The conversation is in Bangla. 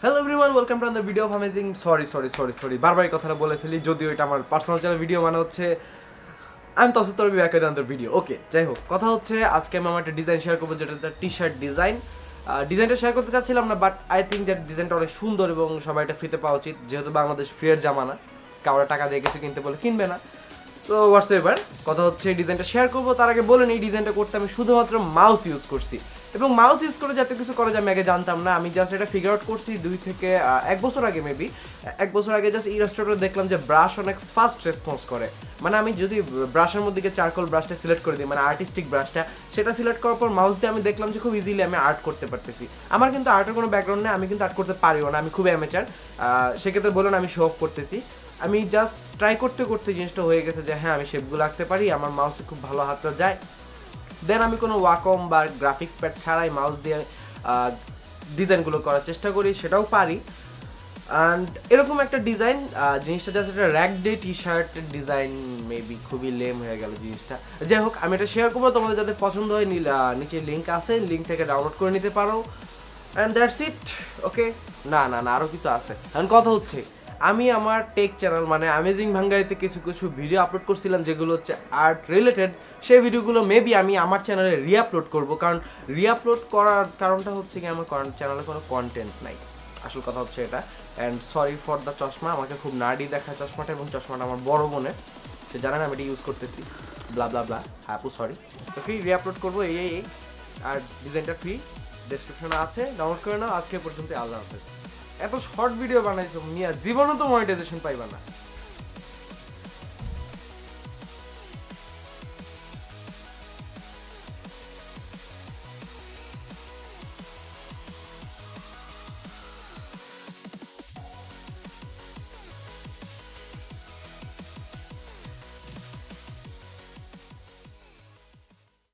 Hello everyone, welcome to another video of amazing sorry বারবার এই কথাটা বলে ফেলি, যদিও এটা আমার পার্সোনাল চ্যানেল ভিডিও মানে হচ্ছে আমি তসিফতরাবি ব্যাক উইথ আনদার ভিডিও। ওকে, যাই হোক, কথা হচ্ছে আজকে আমি আমার একটা ডিজাইন শেয়ার করবো, যেটা একটা টি শার্ট ডিজাইন। ডিজাইনটা শেয়ার করতে চাচ্ছিলাম না, বাট আই থিঙ্ক দ্যাট ডিজাইনটা অনেক সুন্দর এবং সবাই এটা ফ্রিতে পাওয়া উচিত, যেহেতু বাংলাদেশ ফ্রি এর জামানা। কারো টাকা দিয়ে কিছু কিনতে বলে কিনবে না। তো হোয়াটসঅ্যাপার কথা হচ্ছে ডিজাইনটা শেয়ার করবো, তার আগে বলে নিই ডিজাইনটা করতে আমি শুধুমাত্র মাউস ইউজ করছি, এবং মাউস ইউজ করে যাতে কিছু করা যায় আমি আগে জানতাম না। আমি জাস্ট এটা ফিগার আউট করছি 2 থেকে 1 বছর আগে, মেবি 1 বছর আগে জাস্ট ইলাস্ট্রেটরে দেখলাম যে ব্রাশ অনেক ফাস্ট রেসপন্স করে। মানে আমি যদি ব্রাশের মধ্যে গিয়ে চারকোল ব্রাশটা সিলেক্ট করে দিই, মানে আর্টিস্টিক ব্রাশটা, সেটা সিলেক্ট করার পর মাউস দিয়ে আমি দেখলাম যে খুব ইজিলি আমি আর্ট করতে পারতেছি। আমার কিন্তু আর্টের কোনো ব্যাকগ্রাউন্ড নেই, আমি কিন্তু আর্ট করতে পারিও না, আমি খুব অ্যামেচার। সেক্ষেত্রে বলুন আমি শো অফ করতেছি। আমি জাস্ট ট্রাই করতে করতে জিনিসটা হয়ে গেছে যে হ্যাঁ আমি শেপগুলো আঁকতে পারি, আমার মাউসে খুব ভালো হাতটা যায়। দেন আমি কোনো ওয়াকম বা গ্রাফিক্স প্যাড ছাড়াই মাউস দিয়ে ডিজাইনগুলো করার চেষ্টা করি, সেটাও পারি। অ্যান্ড এরকম একটা ডিজাইন, জিনিসটা জাস্ট একটা র্যাক ডে টি শার্টের ডিজাইন, মেবি খুবই লেম হয়ে গেল জিনিসটা। যাই হোক, আমি এটা শেয়ার করবো, তোমাদের যাদের পছন্দ হয় নিচে লিঙ্ক আছে, লিঙ্ক থেকে ডাউনলোড করে নিতে পারো। And that's it. ওকে, না না না, আরও কিছু আছে। এখন কথা হচ্ছে আমি আমার টেক চ্যানেল মানে অ্যামেজিং ভাঙ্গারিতে কিছু কিছু ভিডিও আপলোড করছিলাম, যেগুলো হচ্ছে আর্ট রিলেটেড। সেই ভিডিওগুলো মেবি আমি আমার চ্যানেলে রিআপলোড করব, কারণ রিআপলোড করার কারণটা হচ্ছে কি আমার চ্যানেলে কোনো কন্টেন্ট নাই, আসল কথা হচ্ছে এটা। অ্যান্ড সরি ফর দ্য চশমা, আমাকে খুব নার্ডি দেখায় চশমাটা, এবং চশমাটা আমার বড় বোনের, সে জানেন আমি এটা ইউজ করতেছি, ব্লা ব্লা ব্লা, আপু সরি। তো ফ্রি রিআপলোড করবো এই আর ডিজাইনটা ফ্রি, ডেসক্রিপশনে আছে, ডাউনলোড করে নাও। আজকে পর্যন্ত আল্লাহ হাফেজ। এত শর্ট ভিডিও বানাইছো মিয়া, জীবনে তো মনিটাইজেশন পাইবা না।